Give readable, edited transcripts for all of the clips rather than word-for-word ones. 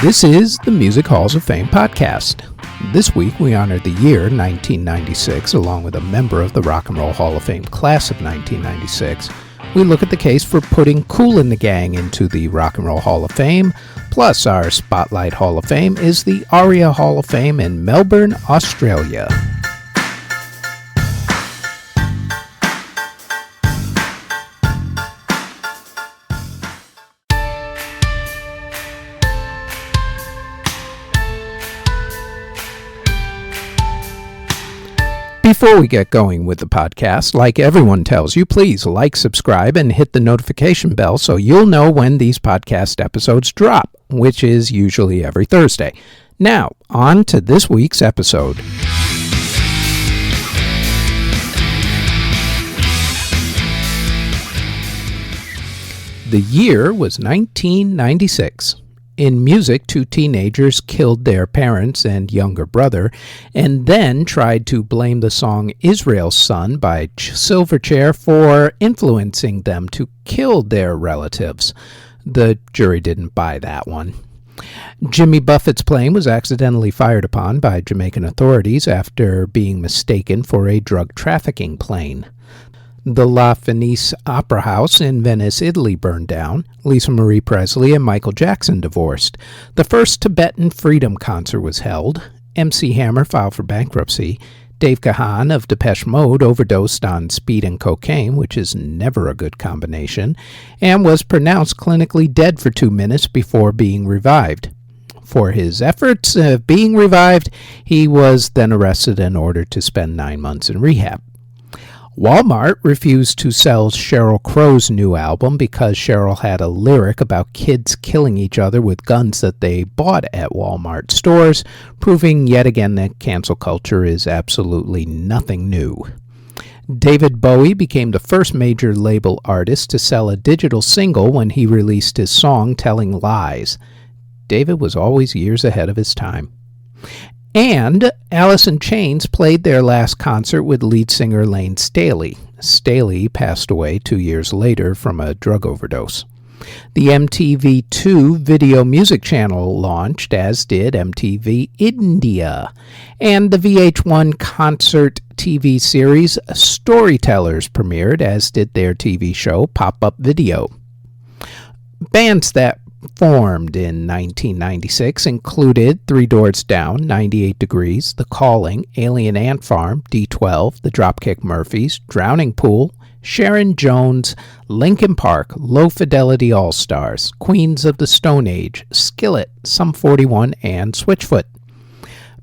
This is the Music Halls of Fame podcast. This week we honor the year 1996 along with a member of the Rock and Roll Hall of Fame class of 1996. We look at the case for putting Kool and the Gang into the Rock and Roll Hall of Fame. Plus, our Spotlight Hall of Fame is the ARIA Hall of Fame in Melbourne, Australia. Before we get going with the podcast, like everyone tells you, please like, subscribe, and hit the notification bell so you'll know when these podcast episodes drop, which is usually every Thursday. Now, on to this week's episode. The year was 1996. In music, two teenagers killed their parents and younger brother, and then tried to blame the song Israel's Son by Silverchair for influencing them to kill their relatives. The jury didn't buy that one. Jimmy Buffett's plane was accidentally fired upon by Jamaican authorities after being mistaken for a drug trafficking plane. The La Fenice Opera House in Venice, Italy burned down. Lisa Marie Presley and Michael Jackson divorced. The first Tibetan Freedom concert was held. MC Hammer filed for bankruptcy. Dave Gahan of Depeche Mode overdosed on speed and cocaine, which is never a good combination, and was pronounced clinically dead for 2 minutes before being revived. For his efforts of being revived, he was then arrested and ordered to spend 9 months in rehab. Walmart refused to sell Sheryl Crow's new album because Sheryl had a lyric about kids killing each other with guns that they bought at Walmart stores, proving yet again that cancel culture is absolutely nothing new. David Bowie became the first major label artist to sell a digital single when he released his song Telling Lies. David was always years ahead of his time. And Alice in Chains played their last concert with lead singer Lane Staley. Staley passed away 2 years later from a drug overdose. The MTV2 video music channel launched, as did MTV India. And the VH1 concert TV series Storytellers premiered, as did their TV show Pop-Up Video. Bands that formed in 1996 included Three Doors Down, 98 Degrees, The Calling, Alien Ant Farm, D12, The Dropkick Murphys, Drowning Pool, Sharon Jones, Linkin Park, Low Fidelity All-Stars, Queens of the Stone Age, Skillet, Sum 41, and Switchfoot.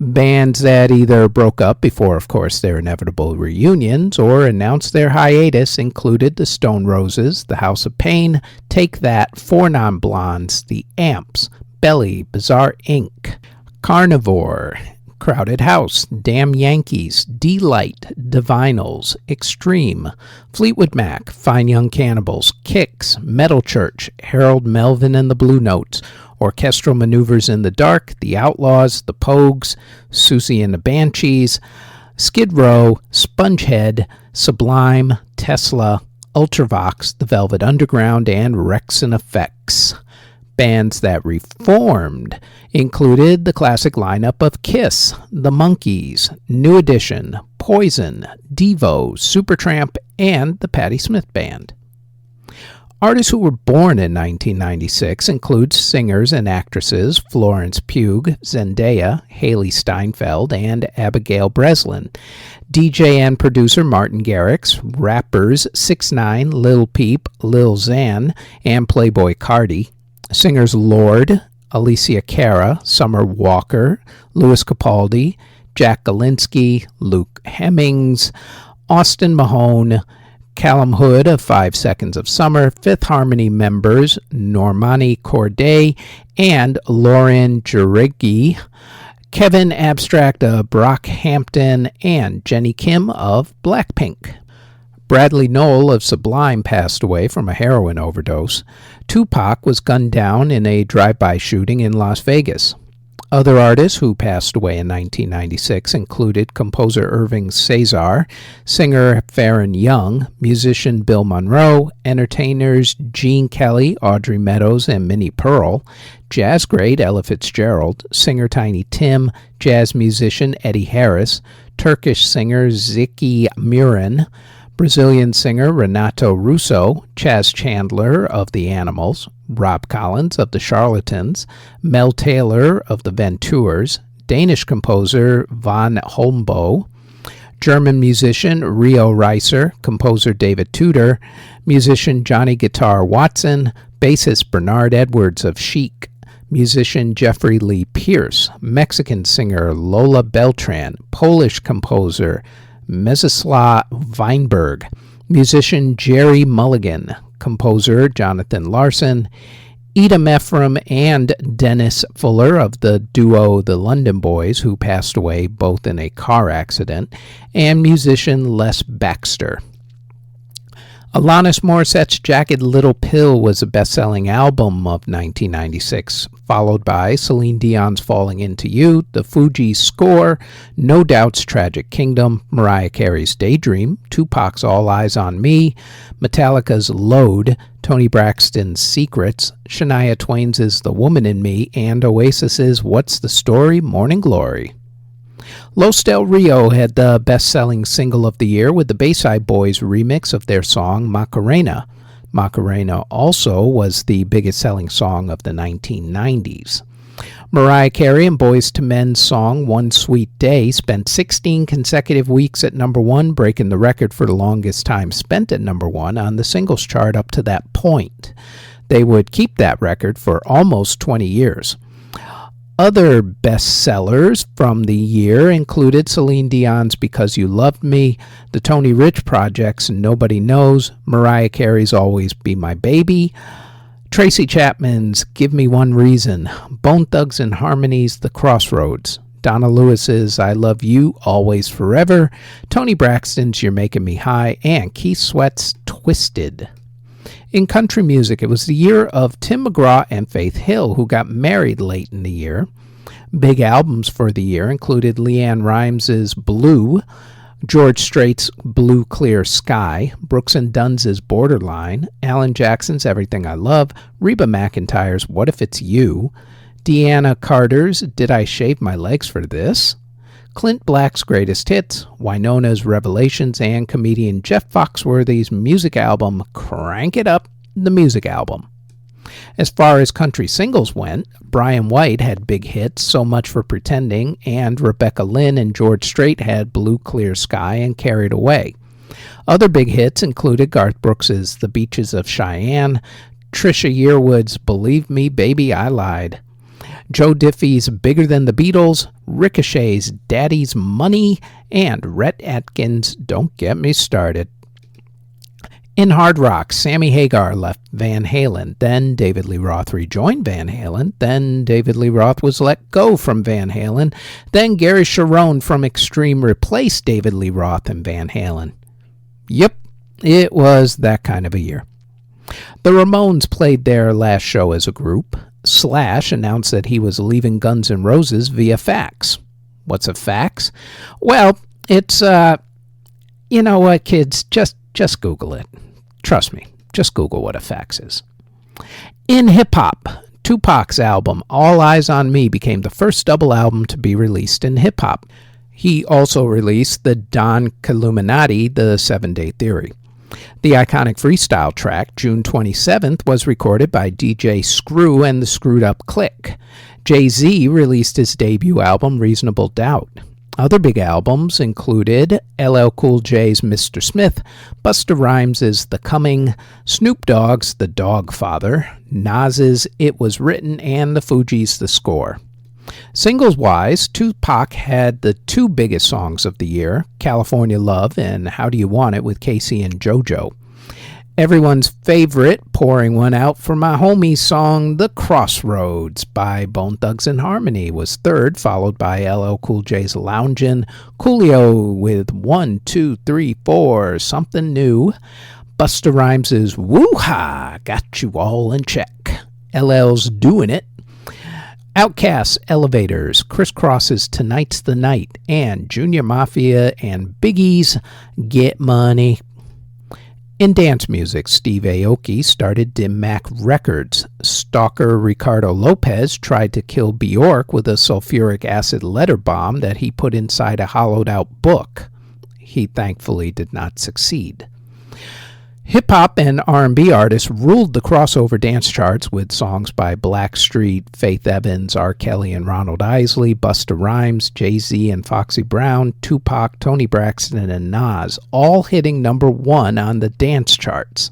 Bands that either broke up before, of course, their inevitable reunions or announced their hiatus included the Stone Roses, the House of Pain, Take That, Four Non-Blondes, the Amps, Belly, Bizarre Inc., Carnivore, Crowded House, Damn Yankees, D-Light, Divinals, Extreme, Fleetwood Mac, Fine Young Cannibals, Kicks, Metal Church, Harold Melvin and the Blue Notes, Orchestral Maneuvers in the Dark, The Outlaws, The Pogues, Susie and the Banshees, Skid Row, Spongehead, Sublime, Tesla, Ultravox, The Velvet Underground, and Rex and Effects. Bands that reformed included the classic lineup of Kiss, The Monkees, New Edition, Poison, Devo, Supertramp, and the Patti Smith Band. Artists who were born in 1996 include singers and actresses Florence Pugh, Zendaya, Haley Steinfeld, and Abigail Breslin. DJ and producer Martin Garrix, rappers 6ix9ine, Lil Peep, Lil Xan, and Playboi Carti. Singers Lorde, Alicia Cara, Summer Walker, Louis Capaldi, Jack Galinsky, Luke Hemmings, Austin Mahone, Callum Hood of 5 Seconds of Summer, Fifth Harmony members Normani Corday and Lauren Jareggi, Kevin Abstract of Brockhampton, and Jenny Kim of Blackpink. Bradley Nowell of Sublime passed away from a heroin overdose. Tupac was gunned down in a drive-by shooting in Las Vegas. Other artists who passed away in 1996 included composer Irving Cesar, singer Farron Young, musician Bill Monroe, entertainers Gene Kelly, Audrey Meadows, and Minnie Pearl, jazz great Ella Fitzgerald, singer Tiny Tim, jazz musician Eddie Harris, Turkish singer Ziki Murin, Brazilian singer Renato Russo, Chaz Chandler of The Animals, Rob Collins of The Charlatans, Mel Taylor of The Ventures, Danish composer Von Holmboe, German musician Rio Reiser, composer David Tudor, musician Johnny Guitar Watson, bassist Bernard Edwards of Chic, musician Jeffrey Lee Pierce, Mexican singer Lola Beltran, Polish composer Mestislav Weinberg, musician Jerry Mulligan, composer Jonathan Larson, Edom Ephraim and Dennis Fuller of the duo The London Boys, who passed away both in a car accident, and musician Les Baxter. Alanis Morissette's Jagged Little Pill was a best-selling album of 1996, followed by Celine Dion's Falling Into You, the Fugees' Score, No Doubt's Tragic Kingdom, Mariah Carey's Daydream, Tupac's All Eyes on Me, Metallica's Load, Toni Braxton's Secrets, Shania Twain's The Woman in Me, and Oasis's What's the Story? Morning Glory. Los Del Rio had the best-selling single of the year with the Bayside Boys remix of their song Macarena. Macarena also was the biggest-selling song of the 1990s. Mariah Carey and Boyz II Men's song One Sweet Day spent 16 consecutive weeks at number one, breaking the record for the longest time spent at number one on the singles chart up to that point. They would keep that record for almost 20 years. Other bestsellers from the year included Celine Dion's Because You Loved Me, the Tony Rich Project's Nobody Knows, Mariah Carey's Always Be My Baby, Tracy Chapman's Give Me One Reason, Bone Thugs and Harmony's The Crossroads, Donna Lewis's I Love You Always Forever, Toni Braxton's You're Making Me High, and Keith Sweat's Twisted. In country music, it was the year of Tim McGraw and Faith Hill, who got married late in the year. Big albums for the year included LeAnn Rimes' Blue, George Strait's Blue Clear Sky, Brooks and Dunn's Borderline, Alan Jackson's Everything I Love, Reba McEntire's What If It's You, Deanna Carter's Did I Shave My Legs for This?, Clint Black's Greatest Hits, Winona's Revelations, and comedian Jeff Foxworthy's music album Crank It Up, the music album. As far as country singles went, Brian White had big hits, So Much for Pretending, and Rebecca Lynn and George Strait had Blue Clear Sky and Carried Away. Other big hits included Garth Brooks's The Beaches of Cheyenne, Trisha Yearwood's Believe Me, Baby, I Lied, Joe Diffie's Bigger Than the Beatles, Ricochet's Daddy's Money, and Rhett Atkins' Don't Get Me Started. In hard rock, Sammy Hagar left Van Halen, then David Lee Roth rejoined Van Halen, then David Lee Roth was let go from Van Halen, then Gary Cherone from Extreme replaced David Lee Roth and Van Halen. Yep, it was that kind of a year. The Ramones played their last show as a group. Slash announced that he was leaving Guns N' Roses via fax. What's a fax? Well, it's, you know what, kids, just Google it. Trust me, just Google what a fax is. In hip-hop, Tupac's album All Eyes on Me became the first double album to be released in hip-hop. He also released the Don Killuminati, the 7-Day Theory. The iconic freestyle track, June 27th, was recorded by DJ Screw and the Screwed Up Click. Jay-Z released his debut album, Reasonable Doubt. Other big albums included LL Cool J's Mr. Smith, Busta Rhymes' The Coming, Snoop Dogg's The Dogfather, Nas's It Was Written, and the Fugees' The Score. Singles-wise, Tupac had the two biggest songs of the year, California Love and How Do You Want It with Casey and JoJo. Everyone's favorite, pouring one out for my homie's song, The Crossroads by Bone Thugs and Harmony was third, followed by LL Cool J's Loungin', Coolio with 1, 2, 3, 4, Something New, Busta Rhymes' Woo-Ha, Got You All in Check, LL's Doing It, Outkast's Elevators, Criss Cross's Tonight's the Night, and Junior Mafia and Biggie's Get Money. In dance music, Steve Aoki started Dim Mak Records. Stalker Ricardo Lopez tried to kill Bjork with a sulfuric acid letter bomb that he put inside a hollowed-out book. He thankfully did not succeed. Hip-hop and R&B artists ruled the crossover dance charts with songs by Blackstreet, Faith Evans, R. Kelly and Ronald Isley, Busta Rhymes, Jay-Z and Foxy Brown, Tupac, Toni Braxton, and Nas, all hitting number one on the dance charts.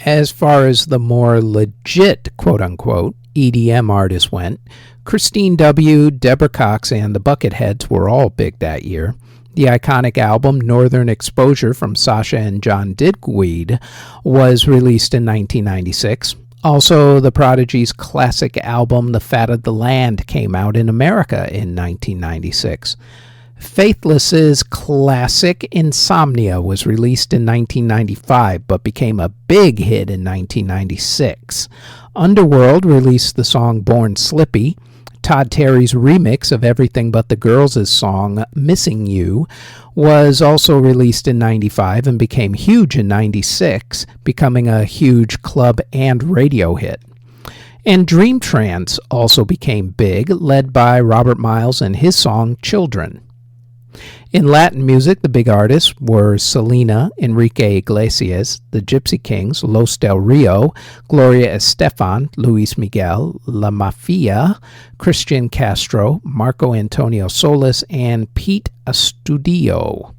As far as the more legit, quote-unquote, EDM artists went, Christine W., Deborah Cox, and the Bucketheads were all big that year. The iconic album Northern Exposure from Sasha and John Digweed was released in 1996. Also, The Prodigy's classic album The Fat of the Land came out in America in 1996. Faithless's classic Insomnia was released in 1995 but became a big hit in 1996. Underworld released the song Born Slippy. Todd Terry's remix of Everything But the Girls' song Missing You was also released in 95 and became huge in 96, becoming a huge club and radio hit. And Dream Trance also became big, led by Robert Miles and his song Children. In Latin music, the big artists were Selena, Enrique Iglesias, the Gypsy Kings, Los Del Rio, Gloria Estefan, Luis Miguel, La Mafia, Christian Castro, Marco Antonio Solis, and Pete Astudio.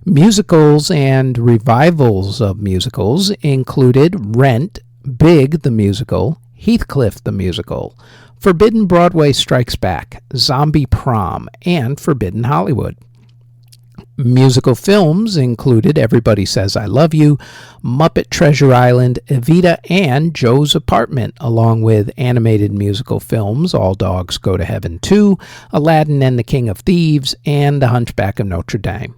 Musicals and revivals of musicals included Rent, Big the Musical, Heathcliff the Musical, Forbidden Broadway Strikes Back, Zombie Prom, and Forbidden Hollywood. Musical films included Everybody Says I Love You, Muppet Treasure Island, Evita, and Joe's Apartment, along with animated musical films All Dogs Go to Heaven 2, Aladdin and the King of Thieves, and The Hunchback of Notre Dame.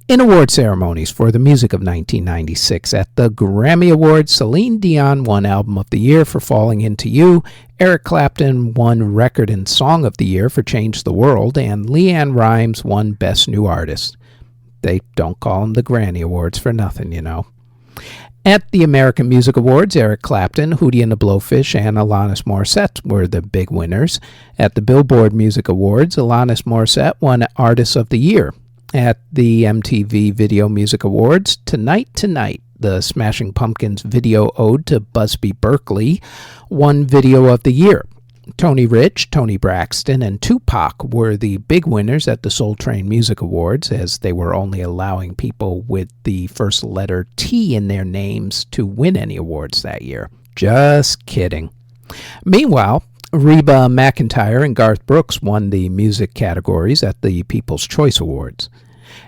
In award ceremonies for the music of 1996, at the Grammy Awards, Celine Dion won Album of the Year for Falling Into You, Eric Clapton won Record and Song of the Year for Change the World, and LeAnn Rimes won Best New Artist. They don't call them the Grammy Awards for nothing, you know. At the American Music Awards, Eric Clapton, Hootie and the Blowfish, and Alanis Morissette were the big winners. At the Billboard Music Awards, Alanis Morissette won Artist of the Year. At the MTV Video Music Awards, Tonight Tonight, the Smashing Pumpkins video ode to Busby Berkeley, won Video of the Year. Tony Rich, Toni Braxton, and Tupac were the big winners at the Soul Train Music Awards, as they were only allowing people with the first letter T in their names to win any awards that year. Just kidding. Meanwhile, Reba McEntire and Garth Brooks won the music categories at the People's Choice Awards.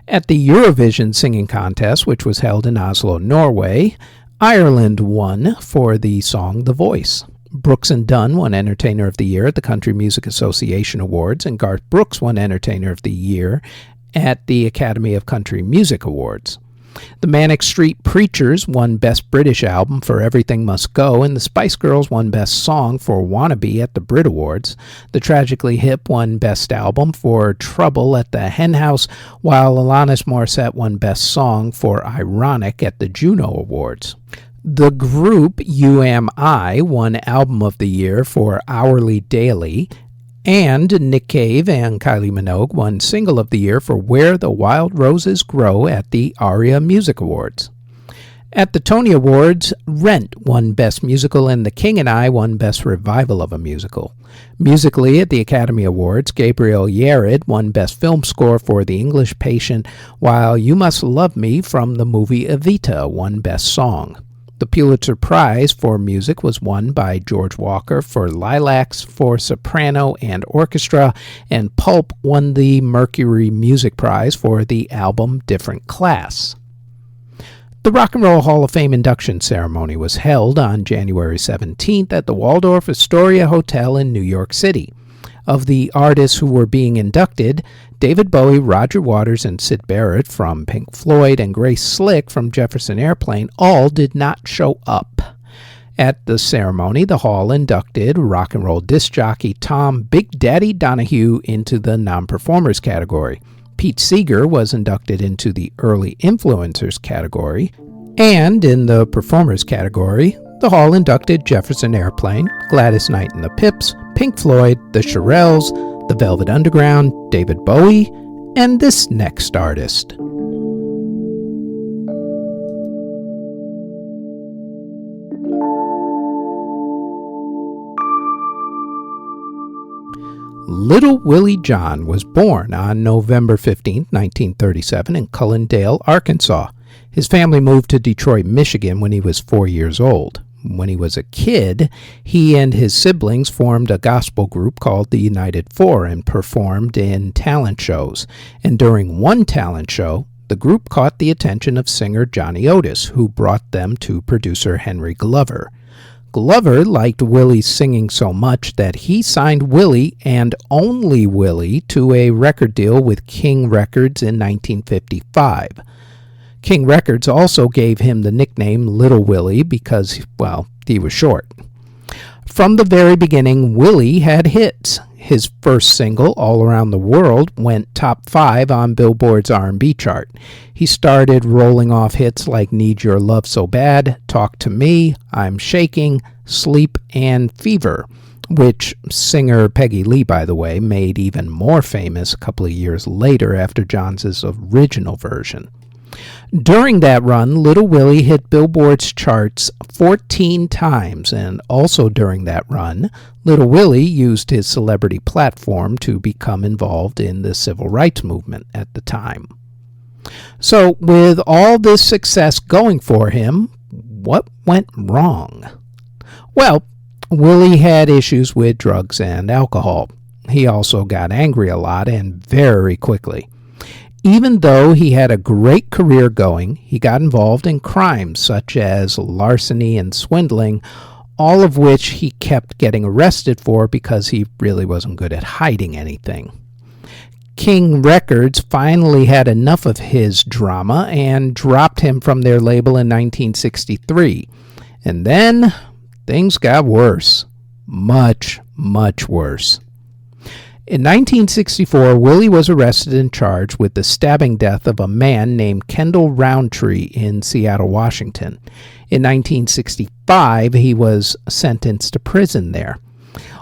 At the Eurovision Singing Contest, which was held in Oslo, Norway, Ireland won for the song The Voice. Brooks and Dunn won Entertainer of the Year at the Country Music Association Awards, and Garth Brooks won Entertainer of the Year at the Academy of Country Music Awards. The Manic Street Preachers won Best British Album for Everything Must Go, and the Spice Girls won Best Song for Wannabe at the Brit Awards. The Tragically Hip won Best Album for Trouble at the Hen House, while Alanis Morissette won Best Song for Ironic at the Juno Awards. The group UMI won Album of the Year for Hourly Daily, and Nick Cave and Kylie Minogue won Single of the Year for Where the Wild Roses Grow at the ARIA Music Awards. At the Tony Awards, Rent won Best Musical and The King and I won Best Revival of a Musical. Musically, at the Academy Awards, Gabriel Yared won Best Film Score for The English Patient, while You Must Love Me from the movie Evita won Best Song. The Pulitzer Prize for Music was won by George Walker for Lilacs for Soprano and Orchestra, and Pulp won the Mercury Music Prize for the album Different Class. The Rock and Roll Hall of Fame induction ceremony was held on January 17th at the Waldorf Astoria Hotel in New York City. Of the artists who were being inducted, David Bowie, Roger Waters, and Syd Barrett from Pink Floyd and Grace Slick from Jefferson Airplane all did not show up. At the ceremony, the Hall inducted rock and roll disc jockey Tom Big Daddy Donahue into the non-performers category. Pete Seeger was inducted into the early influencers category. And in the performers category, the Hall inducted Jefferson Airplane, Gladys Knight and the Pips, Pink Floyd, the Shirelles, the Velvet Underground, David Bowie, and this next artist. Little Willie John was born on November 15, 1937 in Cullendale, Arkansas. His family moved to Detroit, Michigan when he was 4 years old. When he was a kid, he and his siblings formed a gospel group called the United Four and performed in talent shows. And during one talent show, the group caught the attention of singer Johnny Otis, who brought them to producer Henry Glover. Glover liked Willie's singing so much that he signed Willie and only Willie to a record deal with King Records in 1955. King Records also gave him the nickname Little Willie because, well, he was short. From the very beginning, Willie had hits. His first single, All Around the World, went top 5 on Billboard's R&B chart. He started rolling off hits like Need Your Love So Bad, Talk to Me, I'm Shaking, Sleep, and Fever, which singer Peggy Lee, by the way, made even more famous a couple of years later after John's original version. During that run, Little Willie hit Billboard's charts 14 times, and also during that run, Little Willie used his celebrity platform to become involved in the civil rights movement at the time. So, with all this success going for him, what went wrong? Well, Willie had issues with drugs and alcohol. He also got angry a lot and very quickly. Even though he had a great career going, he got involved in crimes such as larceny and swindling, all of which he kept getting arrested for because he really wasn't good at hiding anything. King Records finally had enough of his drama and dropped him from their label in 1963. And then things got worse. Much, much worse. In 1964, Willie was arrested and charged with the stabbing death of a man named Kendall Roundtree in Seattle, Washington. In 1965, he was sentenced to prison there.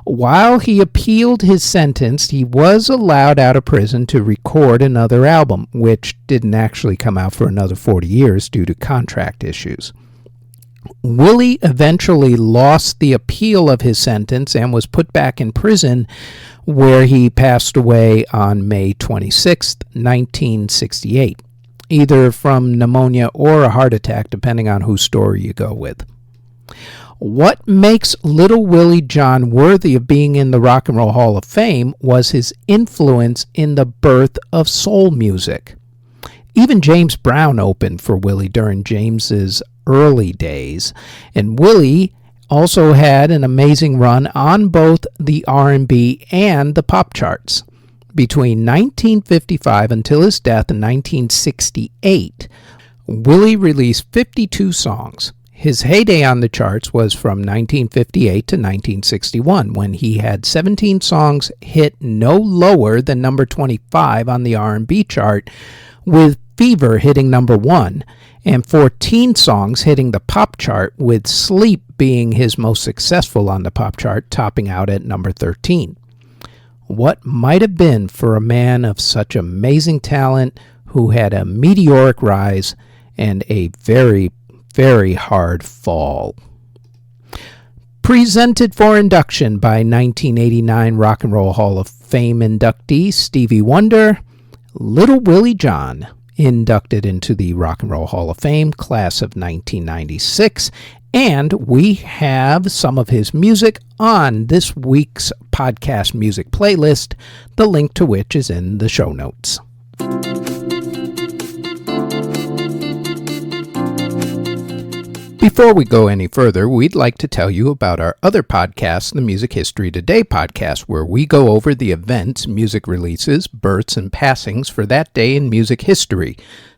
While he appealed his sentence, he was allowed out of prison to record another album, which didn't actually come out for another 40 years due to contract issues. Willie eventually lost the appeal of his sentence and was put back in prison, where he passed away on May 26, 1968, either from pneumonia or a heart attack, depending on whose story you go with. What makes Little Willie John worthy of being in the Rock and Roll Hall of Fame was his influence in the birth of soul music. Even James Brown opened for Willie during James's early days, and Willie also had an amazing run on both the R&B and the pop charts. Between 1955 until his death in 1968, Willie released 52 songs. His heyday on the charts was from 1958 to 1961, when he had 17 songs hit no lower than number 25 on the R&B chart, with Fever hitting number 1, and 14 songs hitting the pop chart, with Sleep being his most successful on the pop chart, topping out at number 13. What might have been for a man of such amazing talent who had a meteoric rise and a very, very hard fall. Presented for induction by 1989 Rock and Roll Hall of Fame inductee Stevie Wonder, Little Willie John, inducted into the Rock and Roll Hall of Fame class of 1996, and we have some of his music on this week's podcast music playlist, the link to which is in the show notes. Before we go any further, we'd like to tell you about our other podcast, the Music History Today podcast, where we go over the events, music releases, births, and passings for that day in music history.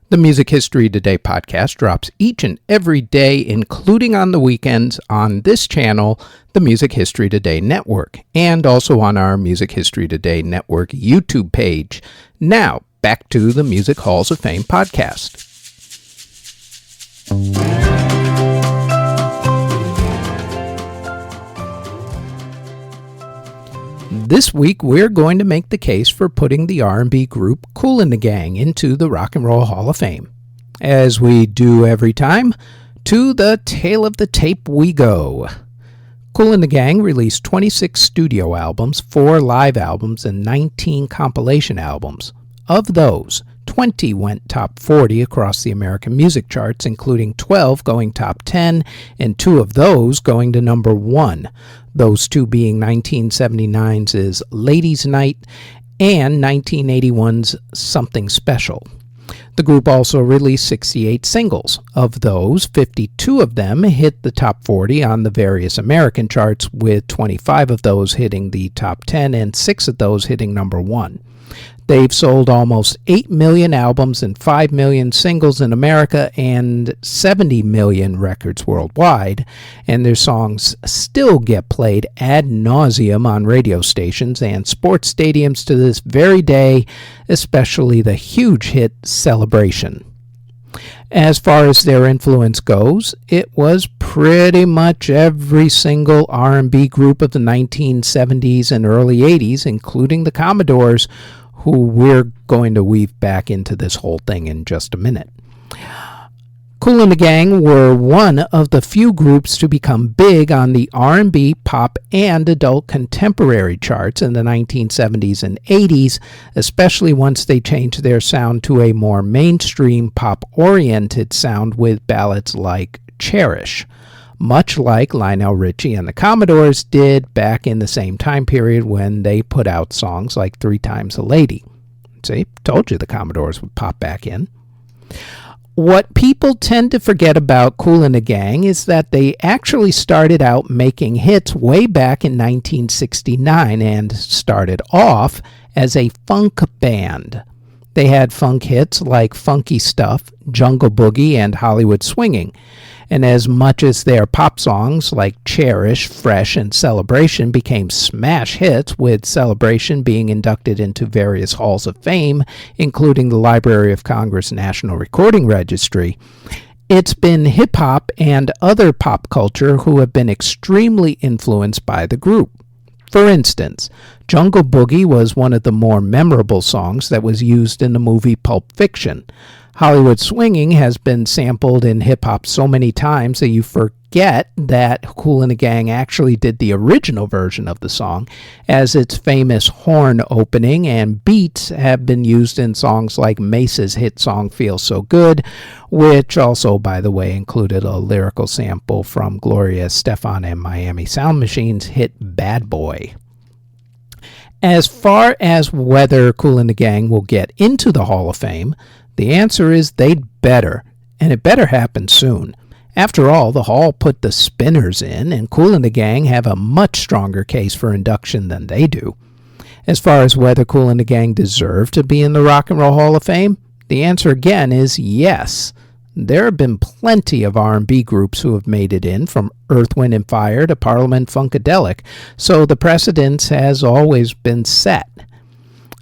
The Music History Today podcast drops each and every day, including on the weekends, on this channel, the Music History Today Network, and also on our Music History Today Network YouTube page. Now, back to the Music Halls of Fame podcast. This week, we're going to make the case for putting the R&B group Kool the Gang into the Rock and Roll Hall of Fame. As we do every time, to the tail of the tape we go. Kool the Gang released 26 studio albums, 4 live albums, and 19 compilation albums. Of those, 20 went top 40 across the American music charts, including 12 going top 10, and 2 of those going to number 1. Those 2 being 1979's Ladies' Night and 1981's Something Special. The group also released 68 singles. Of those, 52 of them hit the top 40 on the various American charts, with 25 of those hitting the top 10 and 6 of those hitting number 1. They've sold almost 8 million albums and 5 million singles in America and 70 million records worldwide, and their songs still get played ad nauseum on radio stations and sports stadiums to this very day, especially the huge hit Celebration. As far as their influence goes, it was pretty much every single R&B group of the 1970s and early 80s, including the Commodores, who we're going to weave back into this whole thing in just a minute. Kool the Gang were one of the few groups to become big on the R&B, pop, and adult contemporary charts in the 1970s and 80s, especially once they changed their sound to a more mainstream, pop-oriented sound with ballads like Cherish, much like Lionel Richie and the Commodores did back in the same time period when they put out songs like 3 Times a Lady. See, told you the Commodores would pop back in. What people tend to forget about Kool the Gang is that they actually started out making hits way back in 1969 and started off as a funk band. They had funk hits like Funky Stuff, Jungle Boogie, and Hollywood Swinging. And as much as their pop songs like Cherish, Fresh, and Celebration became smash hits, with Celebration being inducted into various halls of fame, including the Library of Congress National Recording Registry, it's been hip-hop and other pop culture who have been extremely influenced by the group. For instance, Jungle Boogie was one of the more memorable songs that was used in the movie Pulp Fiction. Hollywood Swinging has been sampled in hip-hop so many times that you forget that Kool the Gang actually did the original version of the song, as its famous horn opening and beats have been used in songs like Mace's hit song Feels So Good, which also, by the way, included a lyrical sample from Gloria Estefan and Miami Sound Machine's hit Bad Boy. As far as whether Kool the Gang will get into the Hall of Fame, the answer is they'd better, and it better happen soon. After all, the Hall put the Spinners in, and Kool the Gang have a much stronger case for induction than they do. As far as whether Kool the Gang deserve to be in the Rock and Roll Hall of Fame, the answer again is yes. There have been plenty of R&B groups who have made it in, from Earth, Wind & Fire to Parliament Funkadelic, so the precedence has always been set.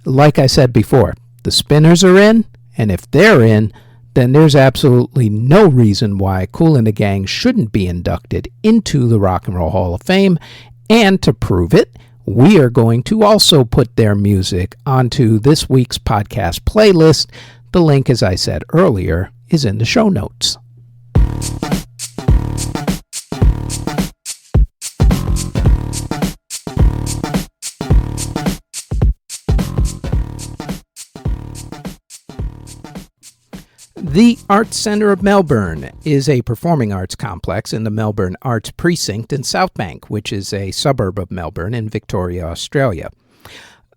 Like I said before, the Spinners are in, and if they're in, then there's absolutely no reason why Kool the Gang shouldn't be inducted into the Rock and Roll Hall of Fame. And to prove it, we are going to also put their music onto this week's podcast playlist. The link, as I said earlier, is in the show notes. The Arts Centre of Melbourne is a performing arts complex in the Melbourne Arts Precinct in Southbank, which is a suburb of Melbourne in Victoria, Australia.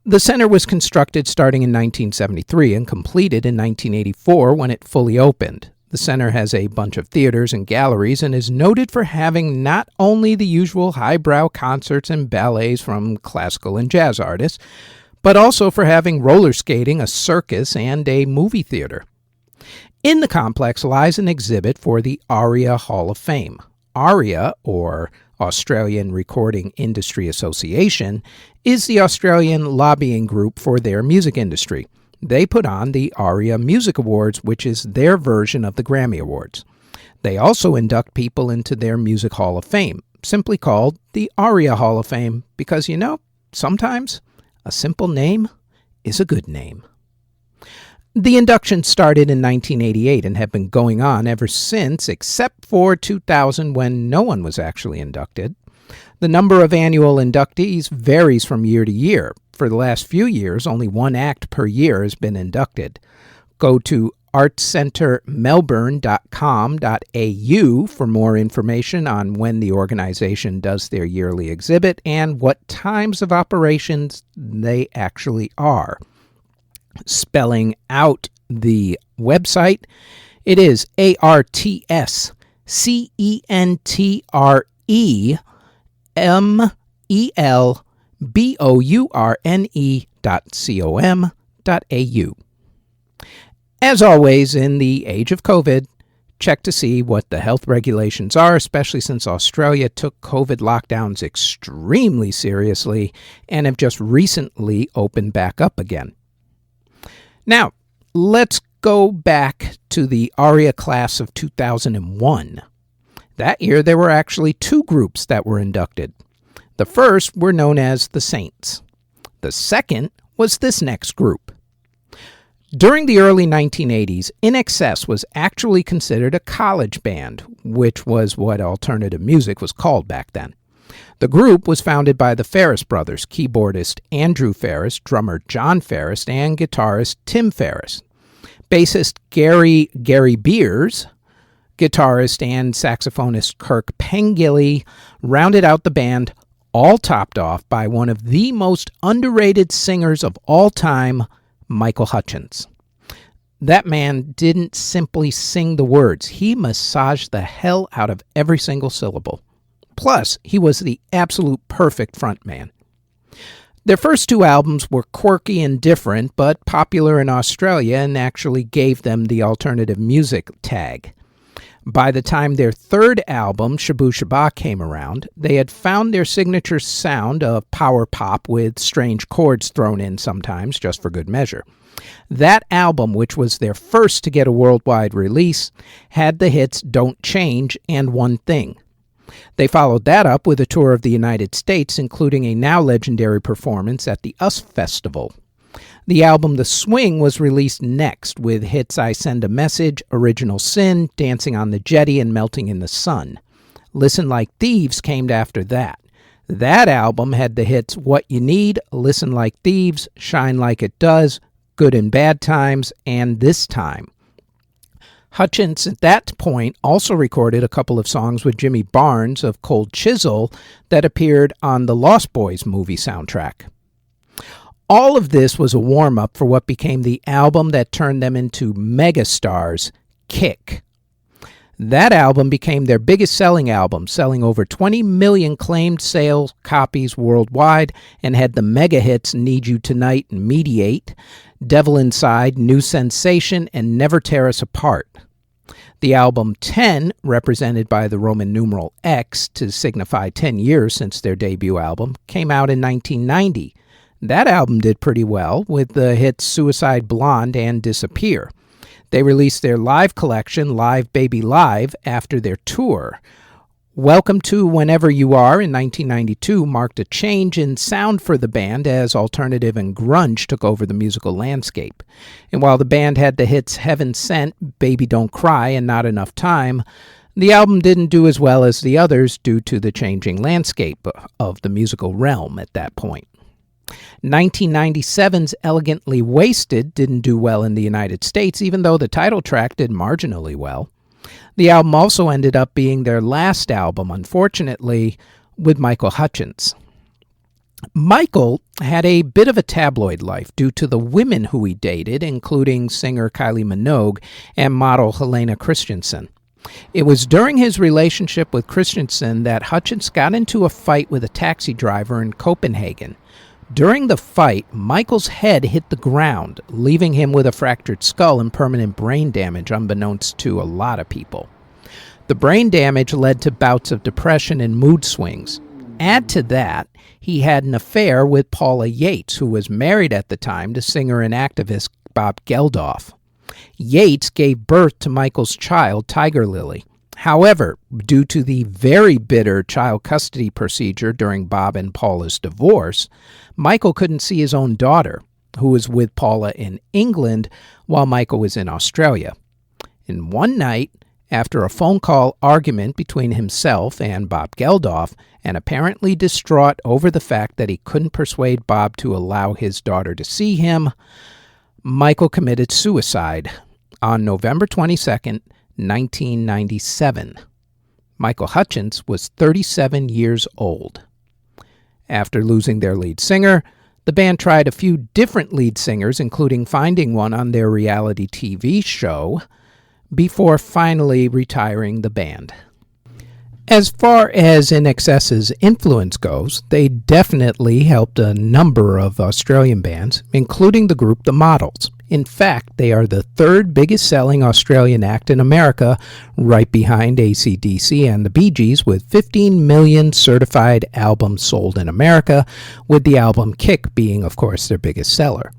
The centre was constructed starting in 1973 and completed in 1984 when it fully opened. The centre has a bunch of theaters and galleries and is noted for having not only the usual highbrow concerts and ballets from classical and jazz artists, but also for having roller skating, a circus, and a movie theater. In the complex lies an exhibit for the ARIA Hall of Fame. ARIA, or Australian Recording Industry Association, is the Australian lobbying group for their music industry. They put on the ARIA Music Awards, which is their version of the Grammy Awards. They also induct people into their Music Hall of Fame, simply called the ARIA Hall of Fame, because, sometimes a simple name is a good name. The inductions started in 1988 and have been going on ever since, except for 2000 when no one was actually inducted. The number of annual inductees varies from year to year. For the last few years, only one act per year has been inducted. Go to artcentermelbourne.com.au for more information on when the organization does their yearly exhibit and what times of operations they actually are. Spelling out the website, it is artcentermelbourne.com.au. As always, in the age of COVID, check to see what the health regulations are, especially since Australia took COVID lockdowns extremely seriously and have just recently opened back up again. Now, let's go back to the ARIA class of 2001. That year, there were actually two groups that were inducted. The first were known as the Saints. The second was this next group. During the early 1980s, INXS was actually considered a college band, which was what alternative music was called back then. The group was founded by the Ferris brothers, keyboardist Andrew Ferris, drummer John Ferris, and guitarist Tim Ferris. Bassist Gary Beers, guitarist and saxophonist Kirk Pengilly rounded out the band, all topped off by one of the most underrated singers of all time, Michael Hutchence. That man didn't simply sing the words. He massaged the hell out of every single syllable. Plus, he was the absolute perfect frontman. Their first two albums were quirky and different, but popular in Australia and actually gave them the alternative music tag. By the time their third album, Shaboo Shabba, came around, they had found their signature sound of power pop with strange chords thrown in sometimes, just for good measure. That album, which was their first to get a worldwide release, had the hits Don't Change and One Thing. They followed that up with a tour of the United States, including a now legendary performance at the US Festival. The album The Swing was released next, with hits I Send a Message, Original Sin, Dancing on the Jetty, and Melting in the Sun. Listen Like Thieves came after that. That album had the hits What You Need, Listen Like Thieves, Shine Like It Does, Good and Bad Times, and This Time. Hutchence at that point also recorded a couple of songs with Jimmy Barnes of Cold Chisel that appeared on the Lost Boys movie soundtrack. All of this was a warm-up for what became the album that turned them into megastars, Kick. That album became their biggest selling album, selling over 20 million claimed sales copies worldwide, and had the mega hits Need You Tonight and Mediate, Devil Inside, New Sensation, and Never Tear Us Apart. The album 10, represented by the Roman numeral X to signify 10 years since their debut album, came out in 1990. That album did pretty well, with the hits Suicide Blonde and Disappear. They released their live collection, Live Baby Live, after their tour. Welcome to Whenever You Are in 1992 marked a change in sound for the band as alternative and grunge took over the musical landscape. And while the band had the hits Heaven Sent, Baby Don't Cry, and Not Enough Time, the album didn't do as well as the others due to the changing landscape of the musical realm at that point. 1997's Elegantly Wasted didn't do well in the United States, even though the title track did marginally well. The album also ended up being their last album, unfortunately, with Michael Hutchence. Michael had a bit of a tabloid life due to the women who he dated, including singer Kylie Minogue and model Helena Christensen. It was during his relationship with Christensen that Hutchence got into a fight with a taxi driver in Copenhagen. During the fight, Michael's head hit the ground, leaving him with a fractured skull and permanent brain damage, unbeknownst to a lot of people. The brain damage led to bouts of depression and mood swings. Add to that, he had an affair with Paula Yates, who was married at the time to singer and activist Bob Geldof. Yates gave birth to Michael's child, Tiger Lily. However, due to the very bitter child custody procedure during Bob and Paula's divorce, Michael couldn't see his own daughter, who was with Paula in England while Michael was in Australia. And one night, after a phone call argument between himself and Bob Geldof, and apparently distraught over the fact that he couldn't persuade Bob to allow his daughter to see him, Michael committed suicide on November 22nd, 1997. Michael Hutchence was 37 years old. After losing their lead singer, the band tried a few different lead singers, including finding one on their reality TV show, before finally retiring the band. As far as INXS's influence goes, they definitely helped a number of Australian bands, including the group The Models. In fact, they are the third biggest selling Australian act in America, right behind AC/DC and the Bee Gees, with 15 million certified albums sold in America, with the album Kick being, of course, their biggest seller.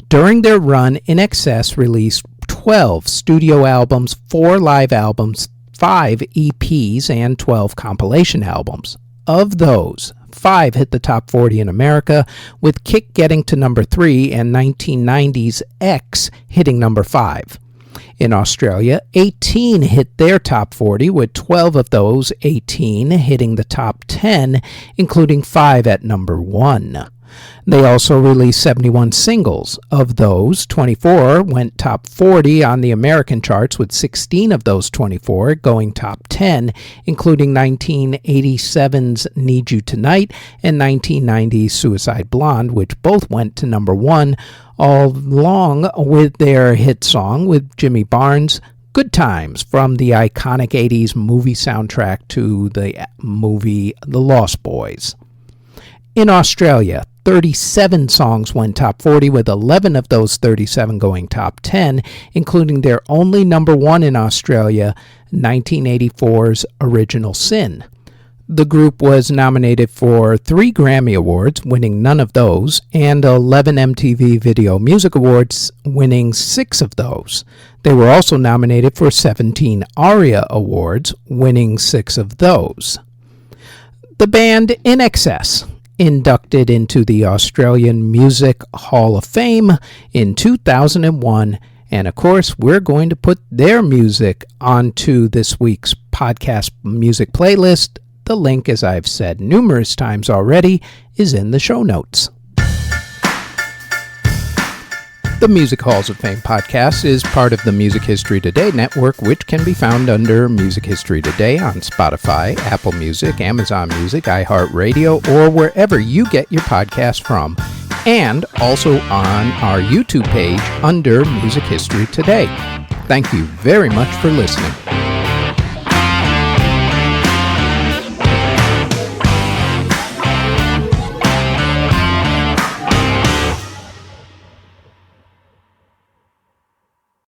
During their run, INXS released 12 studio albums, 4 live albums, 5 EPs, and 12 compilation albums. Of those, 5 hit the top 40 in America, with Kick getting to number 3 and 1990's X hitting number 5. In Australia, 18 hit their top 40, with 12 of those 18 hitting the top 10, including 5 at number 1. They also released 71 singles. Of those, 24 went top 40 on the American charts, with 16 of those 24 going top 10, including 1987's Need You Tonight and 1990's Suicide Blonde, which both went to number 1, along with their hit song with Jimmy Barnes, Good Times, from the iconic 80s movie soundtrack to the movie The Lost Boys. In Australia, 37 songs went top 40, with 11 of those 37 going top 10, including their only number 1 in Australia, 1984's Original Sin. The group was nominated for 3 Grammy Awards, winning none of those, and 11 MTV Video Music Awards, winning 6 of those. They were also nominated for 17 ARIA Awards, winning 6 of those. The band INXS, inducted into the Australian Music Hall of Fame in 2001, and of course we're going to put their music onto this week's podcast music playlist. The link, as I've said numerous times already, is in the show notes. The Music Halls of Fame podcast is part of the Music History Today network, which can be found under Music History Today on Spotify, Apple Music, Amazon Music, iHeartRadio, or wherever you get your podcasts from, and also on our YouTube page under Music History Today. Thank you very much for listening.